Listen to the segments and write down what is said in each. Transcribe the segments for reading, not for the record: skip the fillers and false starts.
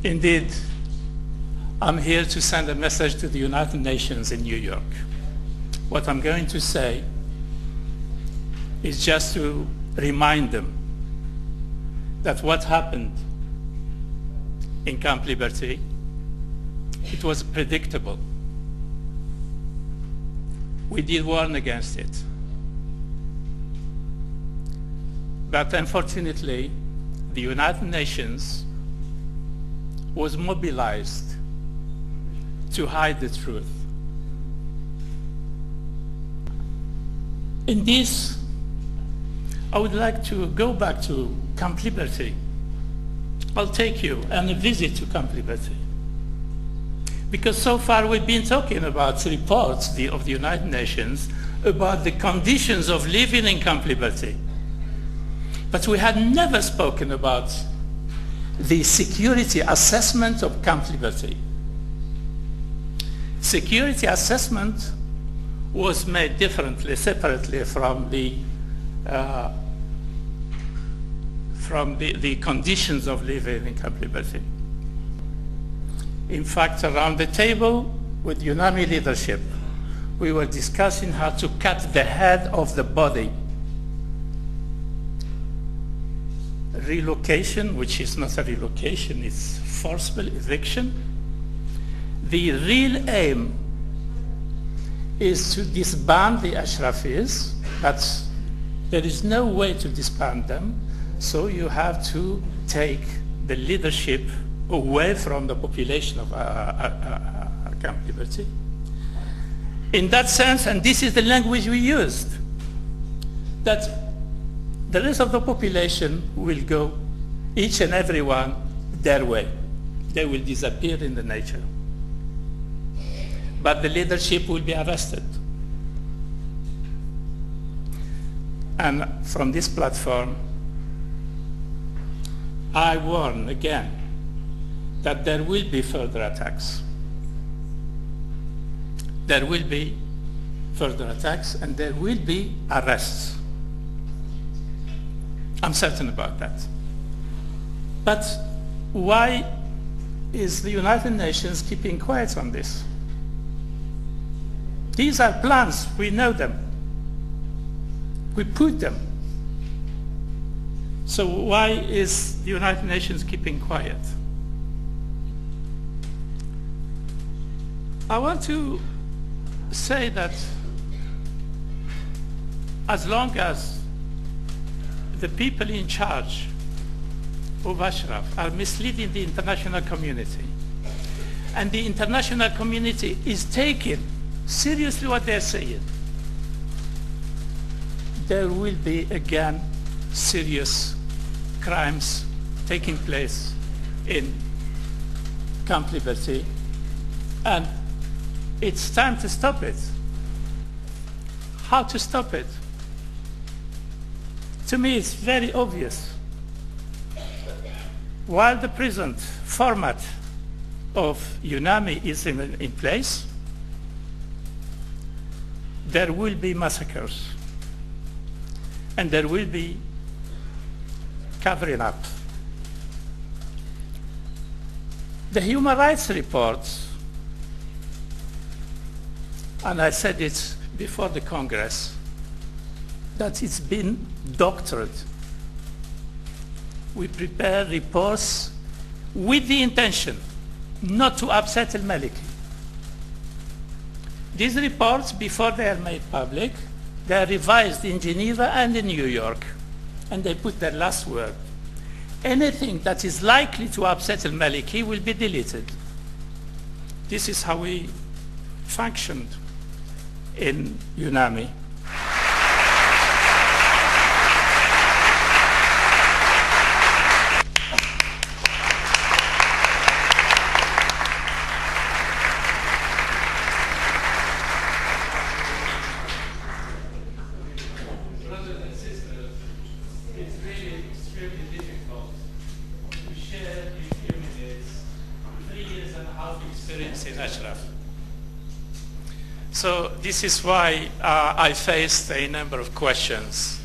Indeed, I'm here to send a message to the United Nations in New York. What I'm going to say is just to remind them that what happened in Camp Liberty, it was predictable. We did warn against it. But unfortunately, the United Nations was mobilized to hide the truth. In this, I would like to go back to Camp Liberty. I'll take you on a visit to Camp Liberty. Because so far we've been talking about reports of the United Nations about the conditions of living in Camp Liberty. But we had never spoken about the security assessment of Camp Liberty. Security assessment was made differently, separately from the conditions of living in Camp Liberty. In fact, around the table with UNAMI leadership, we were discussing how to cut the head of the body. Relocation, which is not a relocation, it's forcible eviction. The real aim is to disband the Ashrafis, but there is no way to disband them, so you have to take the leadership away from the population of Camp Liberty. In that sense, and this is the language we used, that the rest of the population will go, each and every one, their way. They will disappear in the nature. But the leadership will be arrested. And from this platform, I warn again that there will be further attacks. There will be further attacks and there will be arrests. I'm certain about that. But why is the United Nations keeping quiet on this? These are plans, we know them. We put them. So why is the United Nations keeping quiet? I want to say that as long as the people in charge of Ashraf are misleading the international community, and the international community is taking seriously what they're saying, there will be again serious crimes taking place in Camp Liberty, and it's time to stop it. How to stop it? To me, it's very obvious. While the present format of UNAMI is in place, there will be massacres, and there will be covering up. The human rights reports, and I said it before the Congress, that it's been doctored. We prepare reports with the intention not to upset al-Maliki. These reports, before they are made public, they are revised in Geneva and in New York, and they put their last word. Anything that is likely to upset al-Maliki will be deleted. This is how we functioned in UNAMI. So this is why I faced a number of questions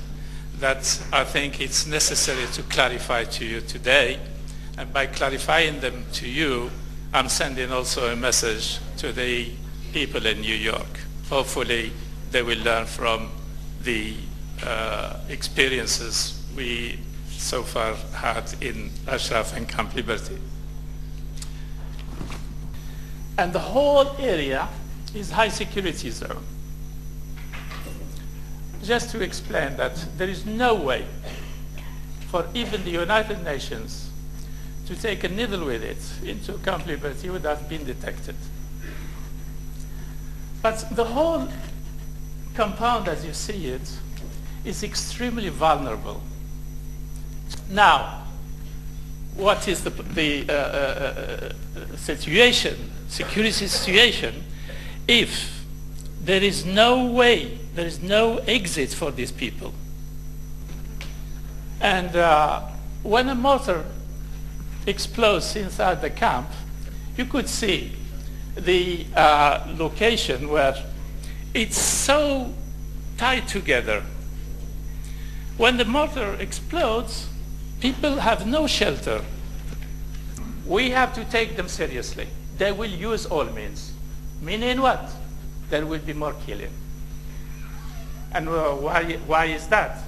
that I think it's necessary to clarify to you today, And by clarifying them to you, I'm sending also a message to the people in New York. Hopefully, they will learn from the experiences we so far had in Ashraf and Camp Liberty. And the whole area is high security zone. Just to explain that there is no way for even the United Nations to take a needle with it into Camp Liberty without being detected. But the whole compound, as you see it, is extremely vulnerable. Now, what is the situation, security situation, if there is no way, there is no exit for these people? And when a mortar explodes inside the camp, you could see the location where it's so tied together. When the mortar explodes, people have no shelter. We have to take them seriously. They will use all means. Meaning what? There will be more killing. And why is that?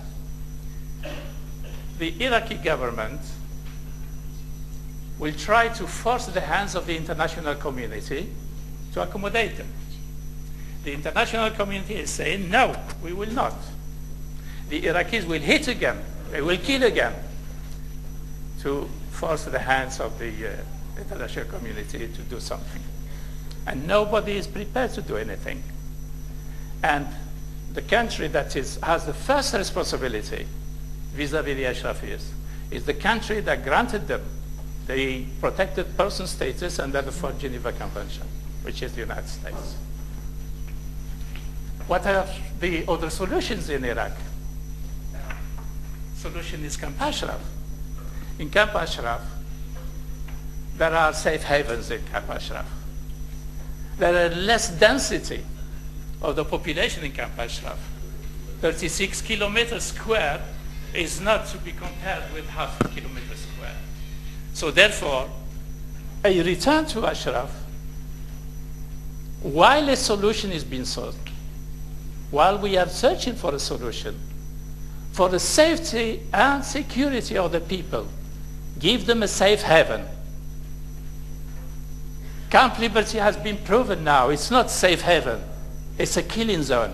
The Iraqi government will try to force the hands of the international community to accommodate them. The international community is saying, no, we will not. The Iraqis will hit again, they will kill again, to force the hands of the international community to do something. And nobody is prepared to do anything. And the country that has the first responsibility vis-à-vis the Ashrafis is the country that granted them the protected person status under the Fourth Geneva Convention, which is the United States. What are the other solutions in Iraq? Solution is Camp Ashraf. In Camp Ashraf, there are safe havens in Camp Ashraf. There are less density of the population in Camp Ashraf. 36 kilometers square is not to be compared with half a kilometer square. So therefore, a return to Ashraf, while a solution is being sought, while we are searching for a solution, for the safety and security of the people, give them a safe haven. Camp Liberty has been proven now, it's not safe haven, it's a killing zone.